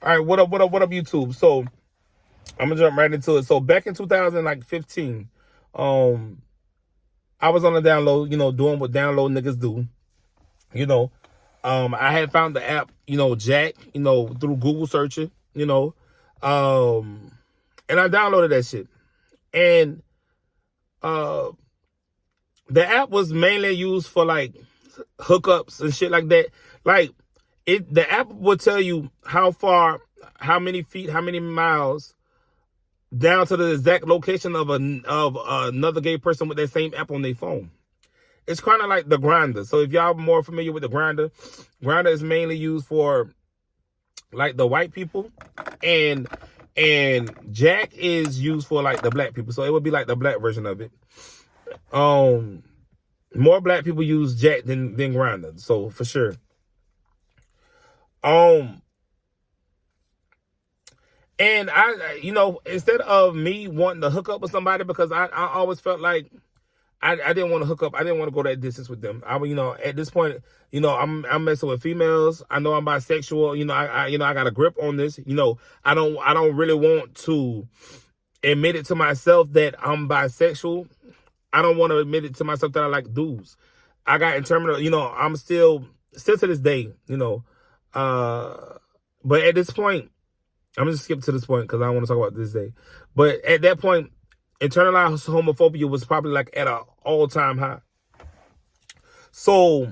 All right, what up, YouTube? So I'm gonna jump right into it. So back in 2015, um, I was on the download, doing what download niggas do. You know, I had found the app, Jack, through Google searching, and I downloaded that shit. And uh, the app was mainly used for like hookups and shit like that. Like the app would tell you how far, how many feet, how many miles down to the exact location of another gay person with that same app on their phone. It's kind of like the Grinder. So if y'all more familiar with the Grinder, Grinder is mainly used for like the white people, and Jack is used for like the black people. So it would be like the black version of it. More black people use Jack than Grinder. So for sure. And instead of me wanting to hook up with somebody, because I always felt like I didn't want to hook up. I didn't want to go that distance with them. At this point, I'm messing with females. I know I'm bisexual. I got a grip on this. I don't really want to admit it to myself that I'm bisexual. I don't want to admit it to myself that I like dudes. I got interminable, I'm still to this day, but at this point, I'm just skip to this point because I don't want to talk about this day. But at that point, internalized homophobia was probably like at an all-time high. So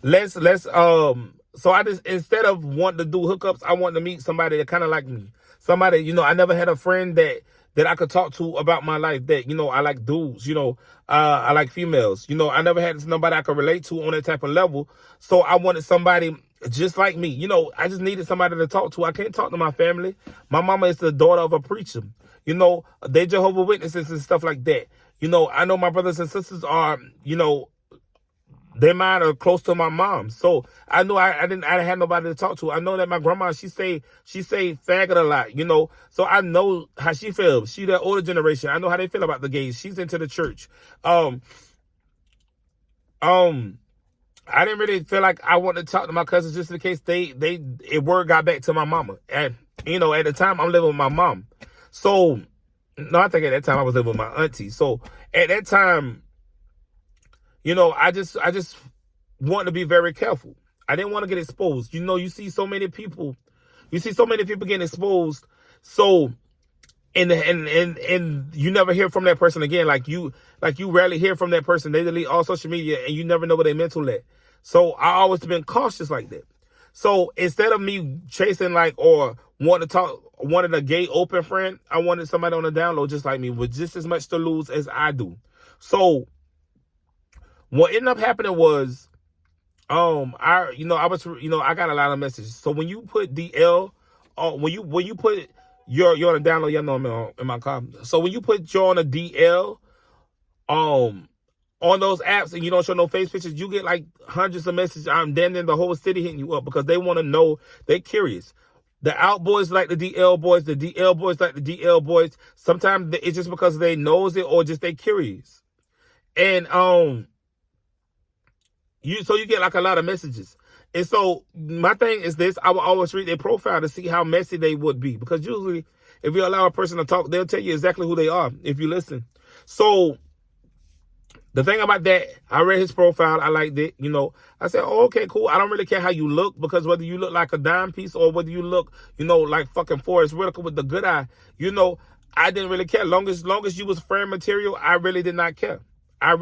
so I just, instead of wanting to do hookups, I wanted to meet somebody that kind of like me. Somebody, I never had a friend that I could talk to about my life, that, I like dudes, I like females. I never had nobody I could relate to on that type of level. So I wanted somebody just like me. I just needed somebody to talk to. I can't talk to my family. My mama is the daughter of a preacher. They Jehovah's Witnesses and stuff like that. I know my brothers and sisters are, their mind are close to my mom. So I know I didn't have nobody to talk to. I know that my grandma, she say faggot a lot, So I know how she feels. She the older generation. I know how they feel about the gays. She's into the church. I didn't really feel like I wanted to talk to my cousins just in case word got back to my mama. And at the time I'm living with my mom. So no, I think at that time I was living with my auntie. So at that time, I just want to be very careful. I didn't want to get exposed. You see so many people getting exposed. So, and you never hear from that person again. Like you rarely hear from that person. They delete all social media and you never know where they mental at. So I always been cautious like that. So instead of me chasing or wanted a gay open friend, I wanted somebody on the download just like me with just as much to lose as I do. So what ended up happening was, I got a lot of messages. So when you put DL, when you put you're on a download, y'all know I'm in my car. So when you put you're on a DL, on those apps and you don't show no face pictures, you get like hundreds of messages. Then the whole city hitting you up because they want to know. They're curious. The out boys like the DL boys. The DL boys like the DL boys. Sometimes it's just because they knows it or just they curious. And you get like a lot of messages. And so my thing is this: I will always read their profile to see how messy they would be, because usually if you allow a person to talk, they'll tell you exactly who they are if you listen. So the thing about that, I read his profile. I liked it. I said, oh, okay, cool. I don't really care how you look, because whether you look like a dime piece or whether you look, like fucking Forrest Whitaker with the good eye, I didn't really care. Long as you was friend material, I really did not care. So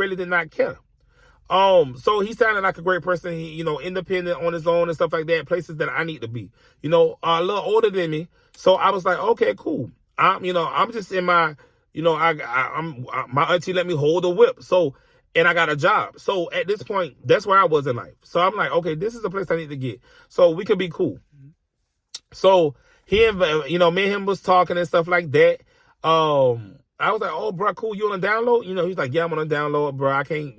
he sounded like a great person. He, independent on his own and stuff like that. Places that I need to be. A little older than me. So I was like, okay, cool. I'm just in my. My auntie let me hold a whip. So, and I got a job. So at this point, that's where I was in life. So I'm like, okay, this is the place I need to get. So we could be cool. So me and him was talking and stuff like that. I was like, oh, bro, cool. You on a download? He's like, yeah, I'm on a download, bro. I can't,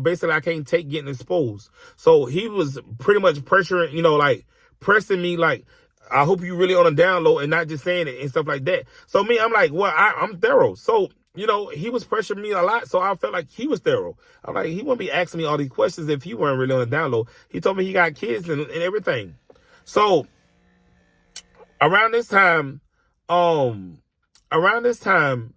basically I can't take getting exposed. So he was pretty much pressuring, pressing me like, I hope you really on a download and not just saying it and stuff like that. So me, I'm like, well, I'm thorough. So, he was pressuring me a lot. So I felt like he was thorough. I'm like, he wouldn't be asking me all these questions if he weren't really on a download. He told me he got kids and everything. So, around this time, around this time,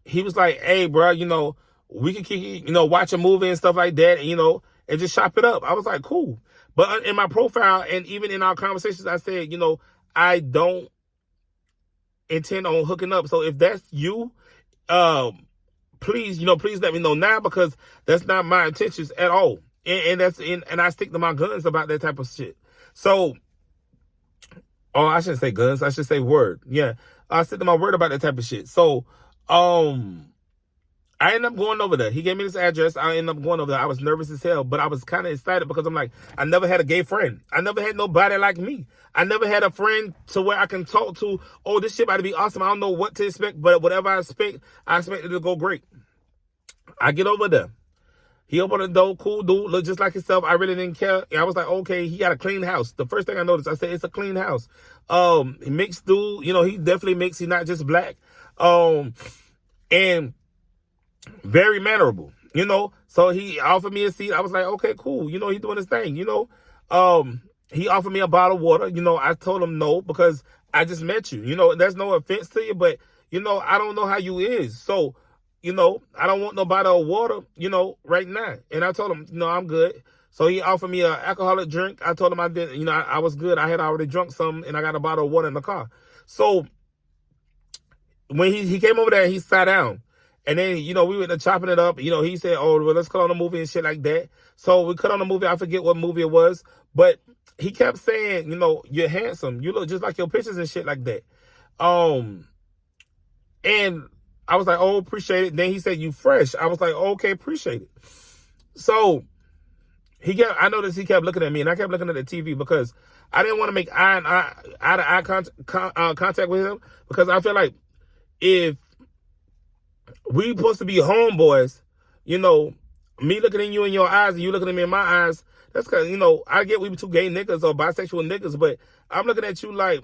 he was like, "Hey, bro, we can keep, watch a movie and stuff like that, and just chop it up." I was like, "Cool." But in my profile and even in our conversations, I said, I don't intend on hooking up. So if that's you, please, please let me know now, because that's not my intentions at all. And I stick to my guns about that type of shit. So, I shouldn't say guns. I should say word. Yeah. I stick to my word about that type of shit. So, I ended up going over there. He gave me this address. I ended up going over there. I was nervous as hell, but I was kind of excited because I'm like, I never had a gay friend. I never had nobody like me. I never had a friend to where I can talk to, oh, this shit about to be awesome. I don't know what to expect, but whatever I expect it to go great. I get over there. He opened the door, cool dude, looked just like himself. I really didn't care. I was like, okay, he got a clean house. The first thing I noticed, I said, it's a clean house. Mixed dude, he definitely mixed. He's not just black. And very mannerable, So he offered me a seat. I was like, okay, cool. He doing his thing, He offered me a bottle of water. I told him no, because I just met you. There's no offense to you, but, I don't know how you is. So, I don't want no bottle of water, right now. And I told him, I'm good. So he offered me an alcoholic drink. I told him I didn't, I was good. I had already drunk some, and I got a bottle of water in the car. So when he came over there, he sat down. And then, we went to chopping it up. He said, oh, well, let's cut on a movie and shit like that. So we cut on a movie. I forget what movie it was. But he kept saying, you're handsome. You look just like your pictures and shit like that. And I was like, oh, appreciate it. Then he said, you fresh. I was like, oh, okay, appreciate it. So I noticed he kept looking at me, and I kept looking at the TV because I didn't want to make eye-to-eye contact with him, because I feel like if we supposed to be homeboys, me looking in you in your eyes and you looking at me in my eyes, that's because, I get we two gay niggas or bisexual niggas, but I'm looking at you like,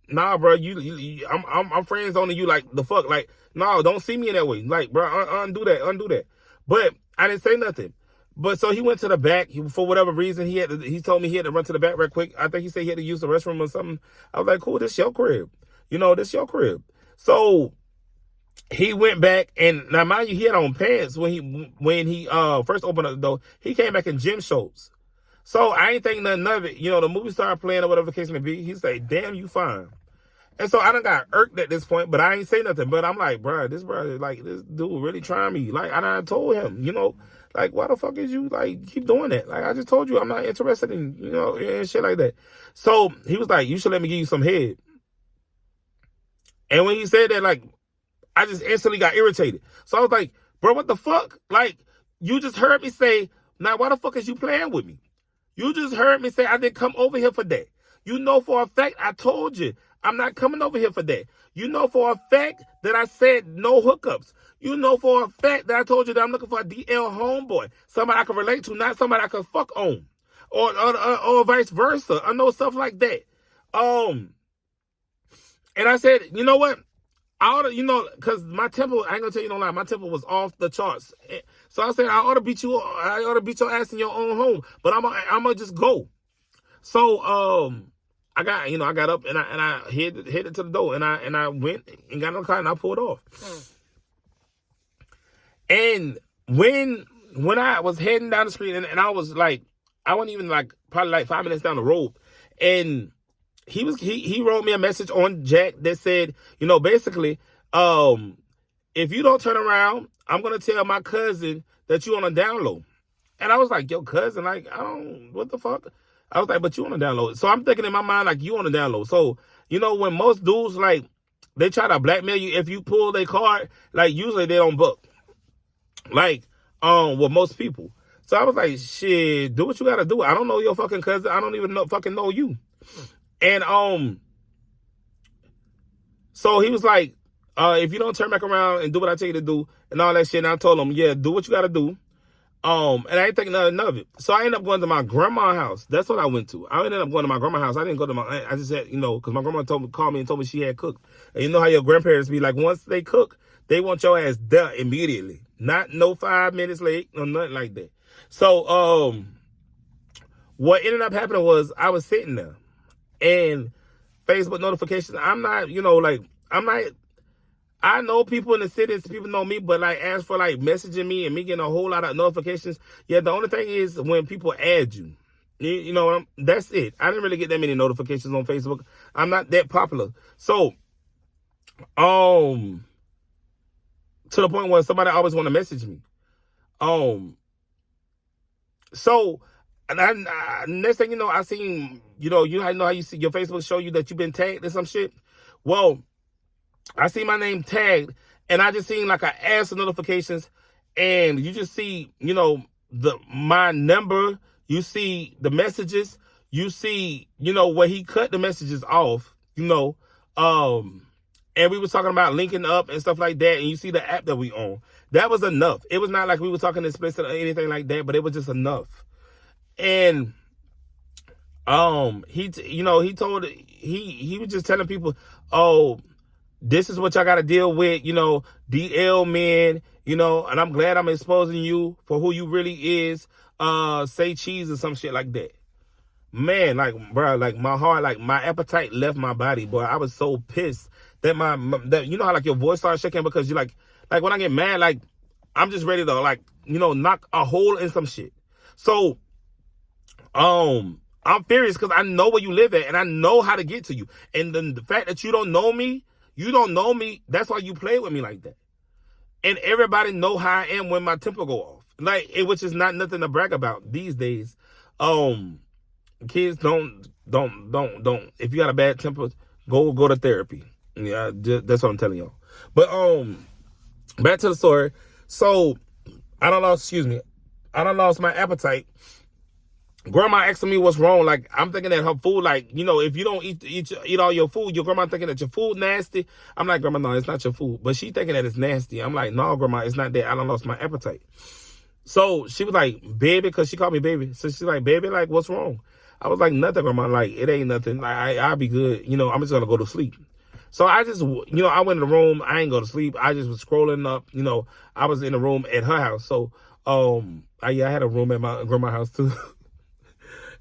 nah, bro, I'm friends on you, like, the fuck, like, no, don't see me in that way, like, bro, undo that. But I didn't say nothing. But so he went to the back. For whatever reason, he told me he had to run to the back real quick. I think he said he had to use the restroom or something. I was like, cool, this your crib. This your crib. So he went back, and now mind you, he had on pants when he first opened up the door. He came back in gym shorts. So I ain't think nothing of it. The movie started playing or whatever the case may be. He said, damn, you fine. And so I done got irked at this point, but I ain't say nothing. But I'm like, bro, this dude really trying me. Like, I done told him, like, why the fuck is you, like, keep doing that? Like, I just told you I'm not interested in, and shit like that. So he was like, you should let me give you some head. And when he said that, like, I just instantly got irritated. So I was like, bro, what the fuck? Like, you just heard me say, now why the fuck is you playing with me? You just heard me say I didn't come over here for that. For a fact, I told you, I'm not coming over here for that. For a fact that I said no hookups. For a fact that I told you that I'm looking for a DL homeboy. Somebody I can relate to, not somebody I can fuck on. Or vice versa. I know stuff like that. And I said, you know what? I ought to, because my tempo, I ain't gonna tell you no lie, my tempo was off the charts. So I said, I ought to beat your ass in your own home, but I'm gonna just go. So, I got up and I headed to the door, and I went and got in the car and I pulled off. And when I was heading down the street, and I was like, I wasn't even like, probably like 5 minutes down the road, and he wrote me a message on Jack that said, basically, if you don't turn around, I'm gonna tell my cousin that you on a down low. And I was like, yo, cousin, like, what the fuck? I was like, but you on a down low. So I'm thinking in my mind, like, you on a down low. So, when most dudes, like, they try to blackmail you, if you pull their card, like, usually they don't book. Like, with most people. So I was like, shit, do what you gotta do. I don't know your fucking cousin. I don't even fucking know you. And, so he was like, if you don't turn back around and do what I tell you to do and all that shit, and I told him, yeah, do what you gotta do. And I ain't thinking nothing of it. So I ended up going to my grandma's house. That's what I went to. I ended up going to my grandma's house. I didn't go to my aunt. I just said, because my grandma called me and told me she had cooked. And you know how your grandparents be like, once they cook, they want your ass there immediately. Not no 5 minutes late or nothing like that. So, what ended up happening was I was sitting there. And Facebook notifications, I'm not, I know people in the city, people know me, but like as for like messaging me and me getting a whole lot of notifications, yeah, the only thing is when people add you. That's it. I didn't really get that many notifications on Facebook. I'm not that popular. So, to the point where somebody always want to message me. So, and next thing you know, I seen, you know how you see your Facebook show you that you've been tagged in some shit? Well, I see my name tagged, and I just seen like an ass of notifications, and you just see, my number, you see the messages, you see, where he cut the messages off, and we was talking about linking up and stuff like that, and you see the app that we own. That was enough. It was not like we were talking explicit or anything like that, but it was just enough. And he was just telling people, oh, this is what y'all got to deal with, DL men, and I'm glad I'm exposing you for who you really is. Say cheese or some shit like that. Man, like, bro, like my heart, like my appetite left my body, boy. I was so pissed that that you know how like your voice starts shaking because you like when I get mad, like I'm just ready to like, knock a hole in some shit. So, I'm furious because I know where you live at and I know how to get to you. And the fact that you don't know me, that's why you play with me like that. And everybody know how I am when my temper go off. Like, which is not nothing to brag about these days. Kids don't. If you got a bad temper, go to therapy. Yeah, that's what I'm telling y'all. But back to the story. So I done lost my appetite. Grandma asking me what's wrong. Like, I'm thinking that her food, like, if you don't eat all your food, your grandma thinking that your food nasty. I'm like, Grandma, no, it's not your food. But she thinking that it's nasty. I'm like, no, Grandma, it's not that. I done lost my appetite. So she was like, baby, because she called me baby. So she's like, baby, like, what's wrong? I was like, nothing, Grandma. Like, it ain't nothing. Like, I'll be good. I'm just going to go to sleep. So I just, I went in the room. I ain't go to sleep. I just was scrolling up. I was in the room at her house. So, I had a room at my grandma's house too.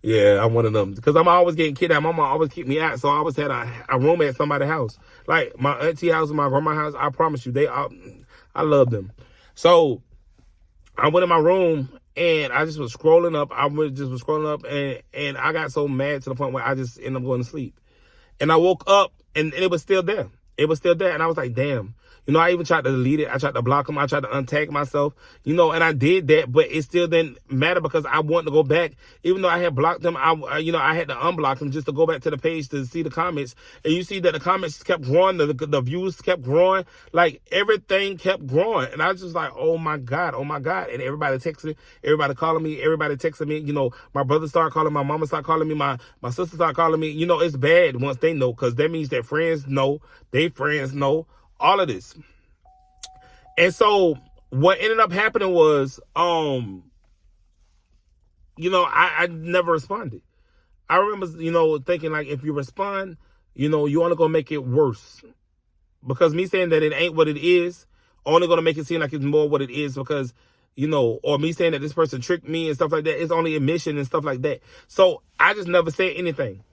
Yeah, I'm one of them. Because I'm always getting kidnapped. My mama always keep me out. So I always had a room at somebody's house. Like my auntie house and my grandma's house. I promise you, I love them. So I went in my room and I just was scrolling up. And I got so mad to the point where I just ended up going to sleep. And I woke up and it was still there. It was still there. And I was like, damn. I even tried to delete it. I tried to block them. I tried to untag myself, and I did that, but it still didn't matter because I wanted to go back. Even though I had blocked them, I had to unblock them just to go back to the page to see the comments. And you see that the comments kept growing, the views kept growing, like everything kept growing. And I was just like, oh my God. And everybody texting, everybody calling me, everybody texting me. My brother started calling, my mama started calling me, my sister started calling me. It's bad once they know, because that means that friends know, they friends know. All of this. And so what ended up happening was, I never responded. I remember, thinking like, if you respond, you only gonna make it worse. Because me saying that it ain't what it is, only gonna make it seem like it's more what it is because, or me saying that this person tricked me and stuff like that, it's only admission and stuff like that. So I just never said anything.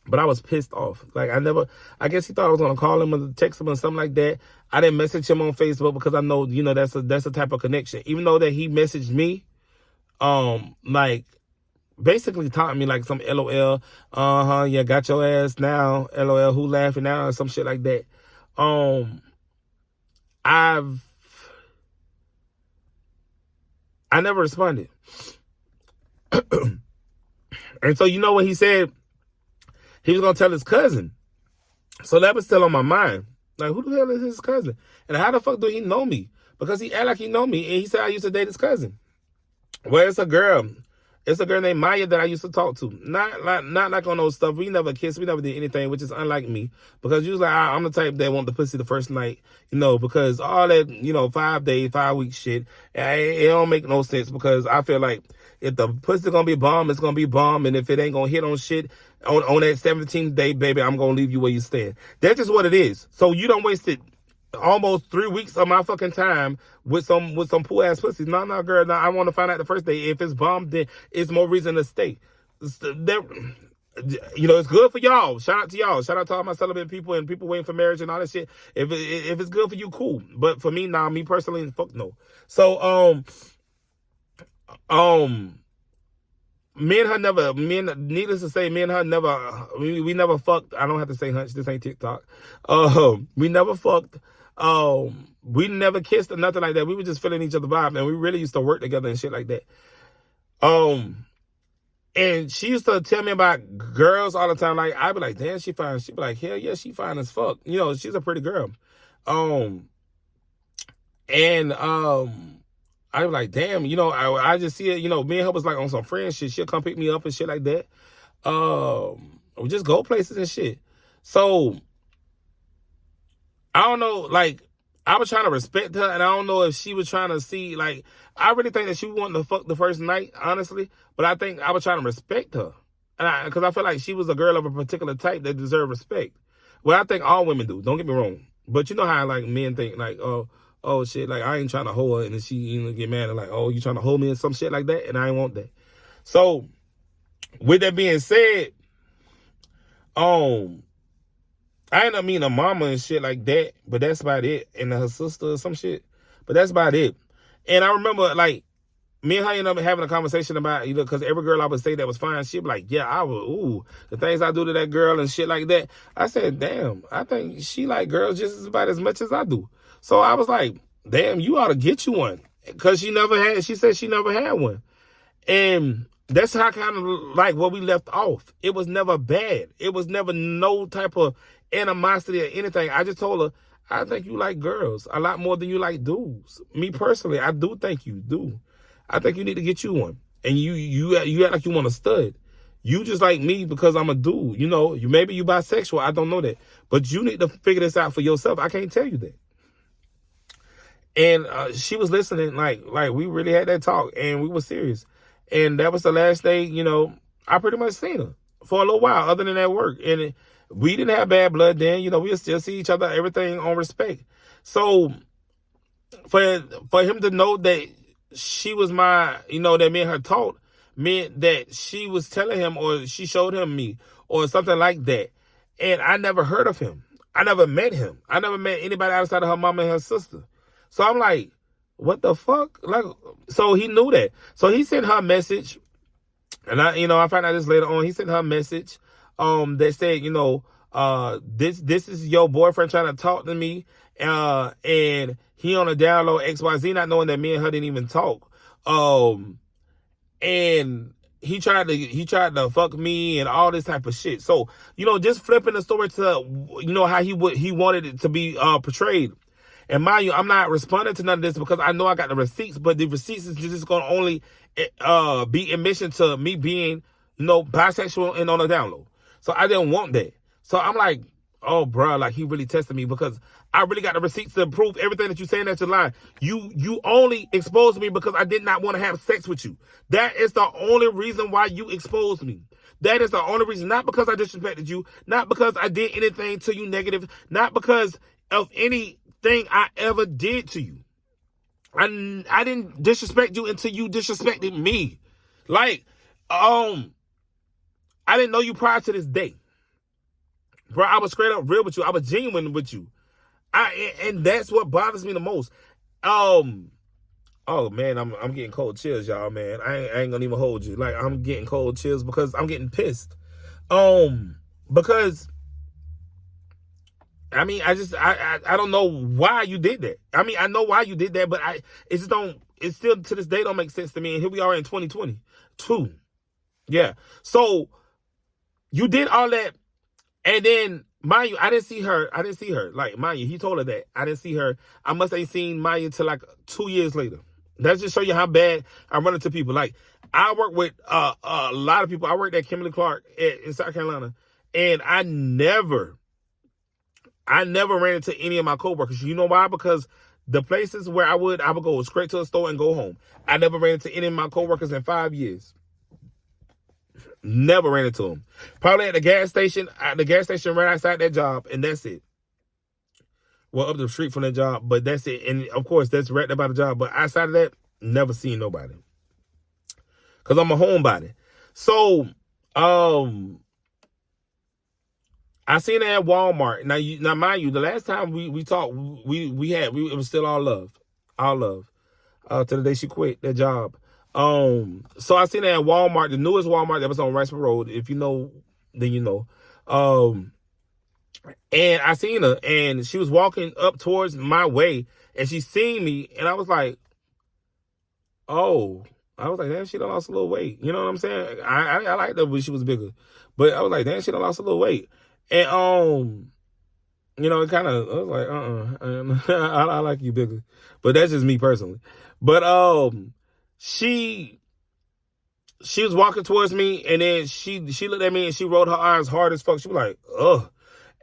But I was pissed off. Like, I guess he thought I was going to call him or text him or something like that. I didn't message him on Facebook because I know, that's a type of connection. Even though that he messaged me, like, basically taught me like some LOL, yeah, got your ass now, LOL, who laughing now, or some shit like that. I never responded. And so, what he said? He was going to tell his cousin. So that was still on my mind. Like, who the hell is his cousin? And how the fuck do he know me? Because he act like he know me. And he said I used to date his cousin. Well, it's a girl. It's a girl named Maya that I used to talk to. Not like on those stuff. We never kissed. We never did anything, which is unlike me. Because usually I'm the type that want the pussy the first night. Because all that, 5 days, 5 weeks shit, it don't make no sense. Because I feel like if the pussy gonna be bomb, it's gonna be bomb. And if it ain't gonna hit on shit on that 17th day, baby, I'm gonna leave you where you stand. That's just what it is. So you don't wasted almost 3 weeks of my fucking time with some poor ass pussies. No, girl. No, I want to find out the first day. If it's bomb, then it's more reason to stay. you know, it's good for y'all. Shout out to y'all. Shout out to all my celibate people and people waiting for marriage and all that shit. If it's good for you, cool. But for me, nah, me personally, fuck no. So, needless to say, me and her never, we never fucked. I don't have to say hunch. This ain't TikTok. We never fucked. We never kissed or nothing like that. We were just feeling each other vibe, and we really used to work together and shit like that. And she used to tell me about girls all the time. Like, I'd be like, damn, she fine. She'd be like, hell yeah, she fine as fuck. You know, she's a pretty girl. I'd be like, damn, you know, I just see it, you know, me and her was like on some friend shit. She'll come pick me up and shit like that. We just go places and shit. So, I don't know, like, I was trying to respect her, and I don't know if she was trying to see, like, I really think that she wanted to fuck the first night, honestly, but I think I was trying to respect her, and because I feel like she was a girl of a particular type that deserved respect. Well, I think all women do, don't get me wrong, but you know how, like, men think, like, oh, shit, like, I ain't trying to hold her, and then she, you know, get mad and like, oh, you trying to hold me and some shit like that, and I ain't want that. So, with that being said, I ended up meeting a mama and shit like that, but that's about it. And her sister or some shit, but that's about it. And I remember, like, me and her ended up having a conversation about, you know, because every girl I would say that was fine, she'd be like, yeah, the things I do to that girl and shit like that. I said, damn, I think she like girls just about as much as I do. So I was like, damn, you ought to get you one. Because she said she never had one. And that's how kind of like what we left off. It was never bad. It was never no type of animosity or anything. I just told her, I think you like girls a lot more than you like dudes. Me personally, I do think you do. I think you need to get you one. And you act like you want a stud. You just like me because I'm a dude. You know, maybe you bisexual. I don't know that. But you need to figure this out for yourself. I can't tell you that. And she was listening, like we really had that talk, and we were serious. And that was the last day, you know, I pretty much seen her for a little while, other than that work. And we didn't have bad blood then, you know, we still see each other, everything on respect. So for him to know that she was my, you know, that me and her talked, meant that she was telling him, or she showed him me, or something like that. And I never heard of him. I never met him. I never met anybody outside of her mama and her sister. So I'm like, what the fuck? Like, so he knew that. So he sent her a message, and I found out this later on. He sent her a message, that said, you know, this is your boyfriend trying to talk to me, and he on a download XYZ, not knowing that me and her didn't even talk, and he tried to fuck me and all this type of shit. So, you know, just flipping the story to, you know, how he wanted it to be portrayed. And mind you, I'm not responding to none of this because I know I got the receipts, but the receipts is just going to only be admission to me being, you know, bisexual and on a download. So I didn't want that. So I'm like, oh, bro, like he really tested me because I really got the receipts to prove everything that you're saying that you're lying. You only exposed me because I did not want to have sex with you. That is the only reason why you exposed me. That is the only reason, not because I disrespected you, not because I did anything to you negative, not because of anything I ever did to you. I didn't disrespect you until you disrespected me. Like, I didn't know you prior to this day. Bro, I was straight up real with you. I was genuine with you. And that's what bothers me the most. Oh man, I'm getting cold chills, y'all, man. I ain't gonna even hold you. Like, I'm getting cold chills because I'm getting pissed. Because I mean, I don't know why you did that. I mean, I know why you did that, but it still to this day don't make sense to me. And here we are in 2022. Yeah. So you did all that. And then, mind you, I didn't see her. Like, mind you, he told her that. I didn't see her. I must ain't seen Maya until like 2 years later. That's just show you how bad I run into people. Like, I work with a lot of people. I worked at Kimberly Clark in South Carolina. And I never ran into any of my coworkers. You know why? Because the places where I would go straight to a store and go home. I never ran into any of my coworkers in 5 years. Never ran into them. Probably at the gas station right outside that job, and that's it. Well, up the street from that job, but that's it. And of course, that's right about the job. But outside of that, never seen nobody. Because I'm a homebody. So, I seen her at Walmart. Now mind you, the last time we talked, it was still all love. All love. To the day she quit that job. So I seen her at Walmart, the newest Walmart that was on Riceburg Road. If you know, then you know. And I seen her, and she was walking up towards my way, and she seen me, and I was like, oh. I was like, damn, she done lost a little weight. You know what I'm saying? I liked her when she was bigger. But I was like, damn, she done lost a little weight. And, you know, it kind of, I was like, I like you bigger. But that's just me personally. But she was walking towards me, and then she looked at me, and she rolled her eyes hard as fuck. She was like, ugh.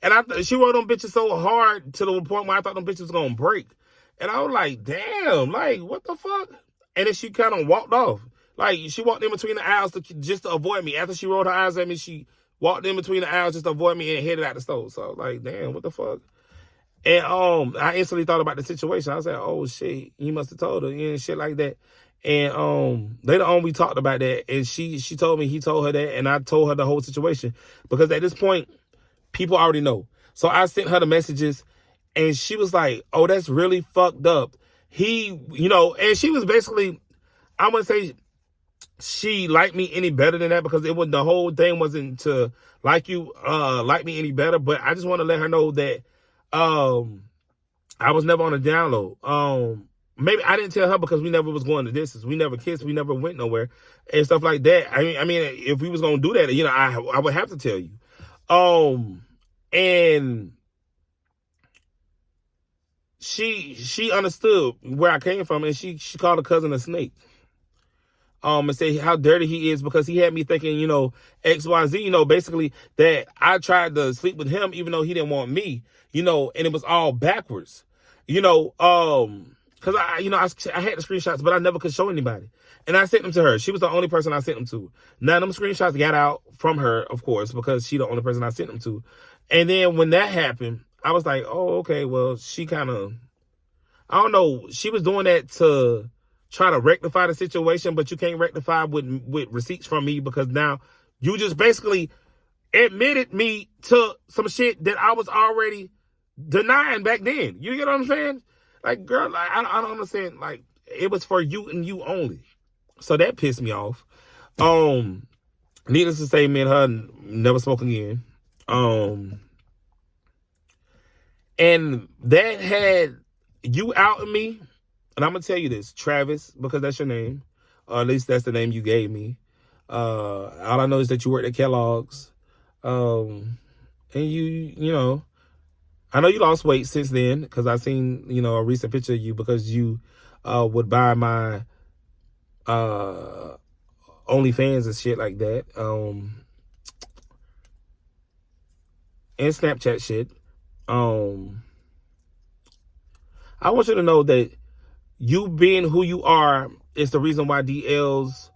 And she rolled them bitches so hard to the point where I thought them bitches was going to break. And I was like, damn, like, what the fuck? And then she kind of walked off. Like, she walked in between the aisles just to avoid me. After she rolled her eyes at me, she walked in between the aisles just to avoid me and headed out the store. So I was like, damn, what the fuck? And I instantly thought about the situation. I was like, oh, shit, you must have told her and shit like that. And later on, we talked about that. And she told me he told her that. And I told her the whole situation. Because at this point, people already know. So I sent her the messages. And she was like, oh, that's really fucked up. He, you know, and she was basically, I wouldn't say she liked me any better than that, because the whole thing wasn't to like me any better. But I just want to let her know that I was never on a download. Maybe I didn't tell her because we never was going to distance. We never kissed. We never went nowhere and stuff like that. I mean, if we was going to do that, you know, I would have to tell you. And she understood where I came from, and she called her cousin a snake. And say how dirty he is, because he had me thinking, you know, XYZ, you know, basically that I tried to sleep with him even though he didn't want me, you know, and it was all backwards, you know, because I had the screenshots, but I never could show anybody. And I sent them to her. She was the only person I sent them to. Now, them screenshots got out from her, of course, because she the only person I sent them to. And then when that happened, I was like, oh, okay, well, she kind of, I don't know, she was doing that to try to rectify the situation, but you can't rectify with receipts from me, because now you just basically admitted me to some shit that I was already denying back then. You get what I'm saying? Like, girl, like, I don't understand. Like, it was for you and you only. So that pissed me off. Needless to say, me and her never spoke again. And that had you outing me. And I'm going to tell you this, Travis, because that's your name. Or at least that's the name you gave me. All I know is that you worked at Kellogg's. And you know, I know you lost weight since then, because I seen, you know, a recent picture of you, because you would buy my OnlyFans and shit like that. And Snapchat shit. I want you to know that you being who you are is the reason why DLs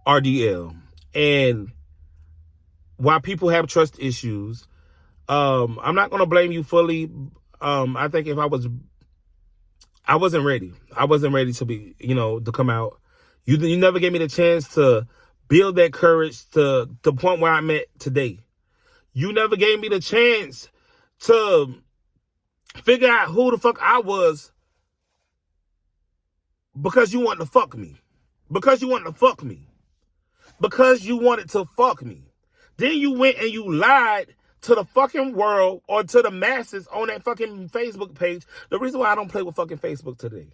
are DL. And why people have trust issues. I'm not going to blame you fully. I think if I wasn't ready. I wasn't ready to be, you know, to come out. You never gave me the chance to build that courage to the point where I'm at today. You never gave me the chance to figure out who the fuck I was, because you wanted to fuck me. Because you wanted to fuck me. Because you wanted to fuck me. Then you went and you lied to the fucking world, or to the masses on that fucking Facebook page. The reason why I don't play with fucking Facebook today.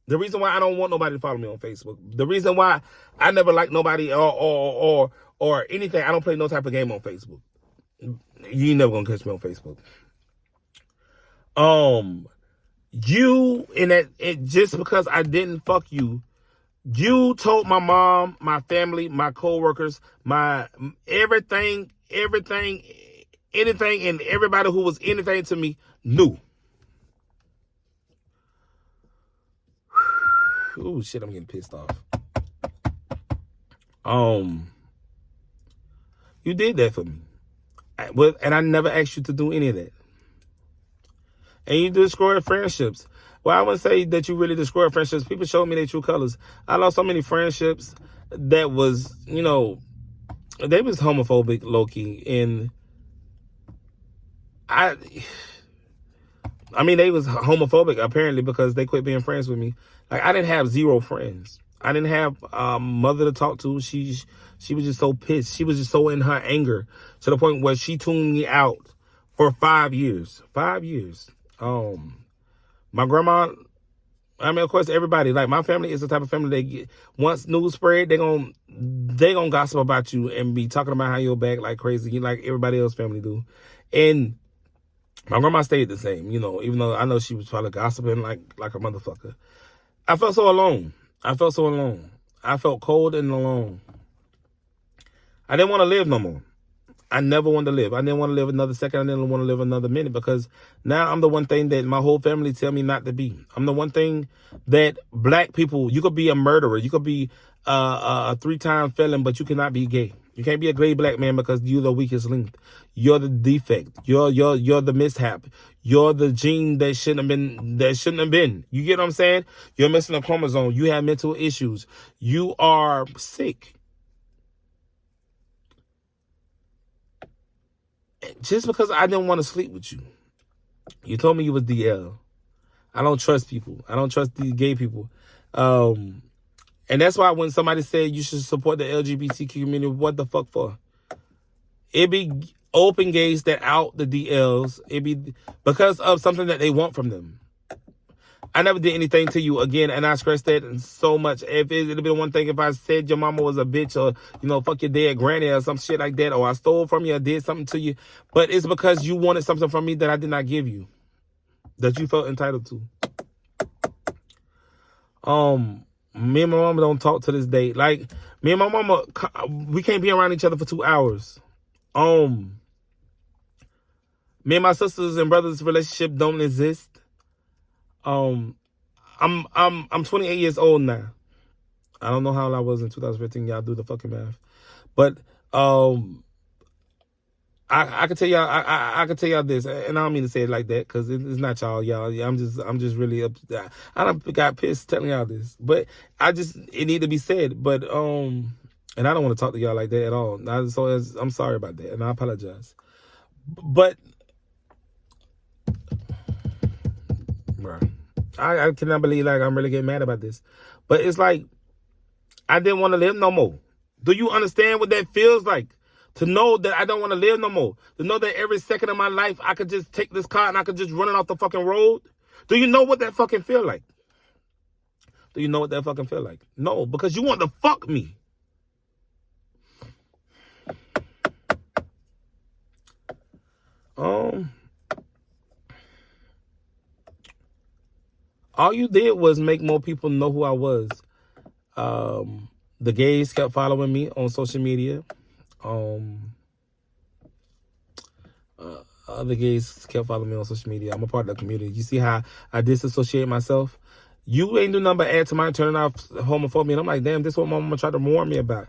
The reason why I don't want nobody to follow me on Facebook. The reason why I never like nobody or anything. I don't play no type of game on Facebook. You ain't never gonna catch me on Facebook. You, in that, just because I didn't fuck you, you told my mom, my family, my coworkers, my everything, anything, and everybody who was anything to me knew. Ooh, shit, I'm getting pissed off. You did that for me. And I never asked you to do any of that. And you destroyed friendships. Well, I wouldn't say that you really destroyed friendships. People showed me their true colors. I lost so many friendships that was, you know, they was homophobic, low-key. And I mean, they was homophobic apparently because they quit being friends with me. Like, I didn't have zero friends. I didn't have mother to talk to. She was just so pissed. She was just so in her anger to the point where she tuned me out for 5 years. 5 years. My grandma. I mean, of course, everybody, like, my family is the type of family that once news spread, they gonna gossip about you and be talking about how you're back like crazy, like everybody else family do. And my grandma stayed the same, you know, even though I know she was probably gossiping like a motherfucker. I felt so alone. I felt so alone. I felt cold and alone. I didn't want to live no more. I never wanted to live. I didn't want to live another second. I didn't want to live another minute because now I'm the one thing that my whole family tell me not to be. I'm the one thing that black people, you could be a murderer. You could be a 3-time felon, but you cannot be gay. You can't be a gay black man because you're the weakest link. You're the defect. You're the mishap. You're the gene that shouldn't have been. You get what I'm saying? You're missing a chromosome. You have mental issues. You are sick. Just because I didn't want to sleep with you. You told me you was DL. I don't trust people. I don't trust these gay people. And that's why when somebody said you should support the LGBTQ community, what the fuck for? It be open gays that out the DLs. It be because of something that they want from them. I never did anything to you again, and I stress that so much. If it'd been one thing if I said your mama was a bitch or, you know, fuck your dead granny or some shit like that, or I stole from you or did something to you. But it's because you wanted something from me that I did not give you, that you felt entitled to. Me and my mama don't talk to this day. Like, me and my mama, we can't be around each other for 2 hours. Me and my sisters and brothers' relationship don't exist. I'm 28 years old now. I don't know how old I was in 2015. Y'all do the fucking math. But I can tell y'all I can tell y'all this, and I don't mean to say it like that because it's not y'all. I'm just really upset. I done got pissed telling y'all this, but it need to be said. But and I don't want to talk to y'all like that at all. So I'm sorry about that, and I apologize. But bruh, I cannot believe like I'm really getting mad about this. But it's like I didn't want to live no more. Do you understand what that feels like? To know that I don't want to live no more. To know that every second of my life I could just take this car and I could just run it off the fucking road. Do you know what that fucking feel like? Do you know what that fucking feel like? No, because you want to fuck me. All you did was make more people know who I was. The gays kept following me on social media. Other gays kept following me on social media. I'm a part of the community. You see how I disassociate myself? You ain't do nothing but add to my turning off homophobia. And I'm like, damn, this is what my mama tried to warn me about.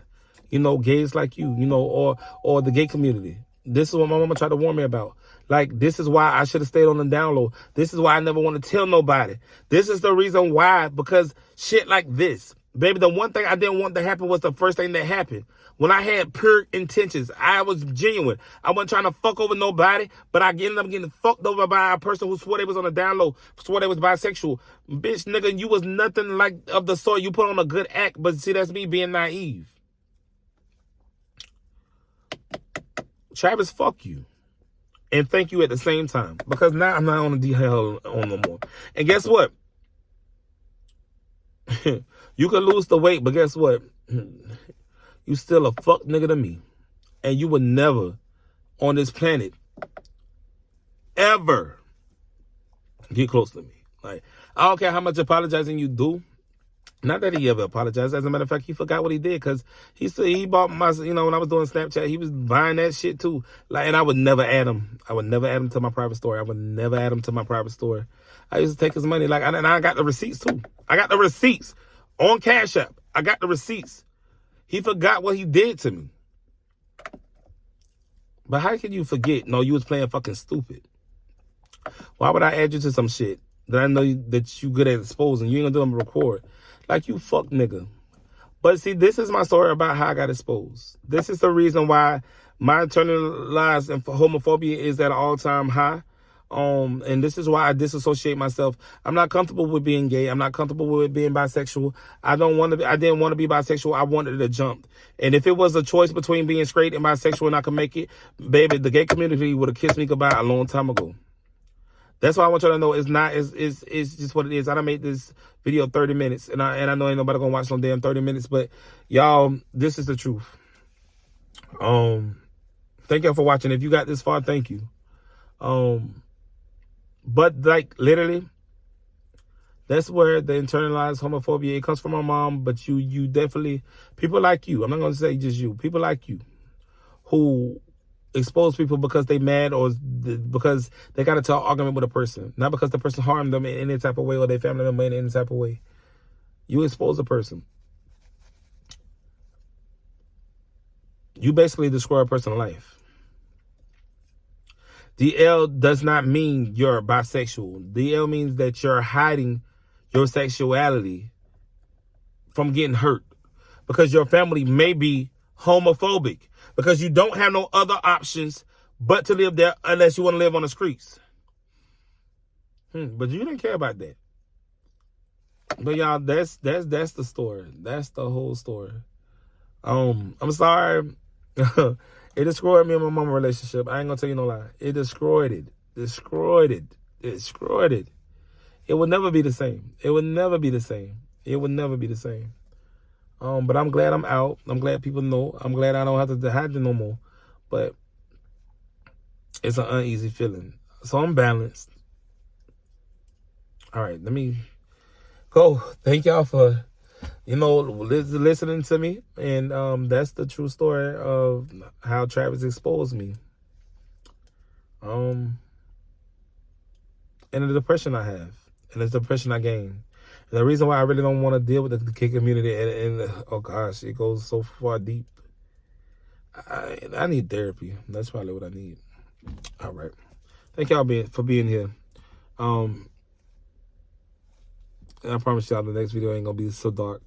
You know, gays like you, you know, or the gay community. This is what my mama tried to warn me about. Like, this is why I should have stayed on the down low. This is why I never want to tell nobody. This is the reason why, because shit like this. Baby, the one thing I didn't want to happen was the first thing that happened. When I had pure intentions, I was genuine. I wasn't trying to fuck over nobody, but I ended up getting fucked over by a person who swore they was on the down low, swore they was bisexual. Bitch, nigga, you was nothing like of the sort. You put on a good act, but see, that's me being naive. Travis, fuck you. And thank you at the same time. Because now I'm not on the DL on no more. And guess what? You could lose the weight, but guess what? You still a fuck nigga to me. And you would never on this planet ever get close to me. Like, I don't care how much apologizing you do. Not that he ever apologized. As a matter of fact, he forgot what he did because he bought my, you know, when I was doing Snapchat, he was buying that shit too. Like, and I would never add him. I would never add him to my private story. I would never add him to my private story. I used to take his money. Like, and I got the receipts too. I got the receipts on Cash App. I got the receipts. He forgot what he did to me. But how can you forget? No, you was playing fucking stupid. Why would I add you to some shit that I know that you good at exposing? You ain't gonna do them record. Like, you fuck nigga. But see, this is my story about how I got exposed. This is the reason why My internalized homophobia is at an all-time high. And this is why I disassociate myself. I'm not comfortable with being gay. I'm not comfortable with being bisexual. I didn't want to be bisexual. I wanted to jump. And if it was a choice between being straight and bisexual and I could make it, baby, the gay community would have kissed me goodbye a long time ago. That's why I want y'all to know it's just what it is. I done made this video 30 minutes, and I know ain't nobody gonna watch no damn 30 minutes, but y'all, this is the truth. Thank y'all for watching. If you got this far, thank you. But like literally, that's where the internalized homophobia, it comes from my mom, but you definitely, people like you, I'm not gonna say just you, people like you who expose people because they mad or because they got into an argument with a person, not because the person harmed them in any type of way or their family member in any type of way. You expose a person, you basically destroy a person's life. DL does not mean you're bisexual. DL means that you're hiding your sexuality from getting hurt because your family may be homophobic, because you don't have no other options but to live there unless you want to live on the streets. But you didn't care about that. But y'all, that's the story. That's the whole story. I'm sorry. It destroyed me and my mama relationship. I ain't gonna tell you no lie. It destroyed it. Destroyed it. Destroyed it. It would never be the same. It would never be the same. It would never be the same. But I'm glad I'm out. I'm glad people know. I'm glad I don't have to hide it no more. But it's an uneasy feeling. So I'm balanced. All right, let me go. Thank y'all for, listening to me. And that's the true story of how Travis exposed me. And the depression I have. And the depression I gained. And the reason why I really don't want to deal with the gay community, and oh gosh, it goes so far deep. I need therapy. That's probably what I need. All right. Thank y'all for being here. And I promise y'all the next video ain't gonna be so dark.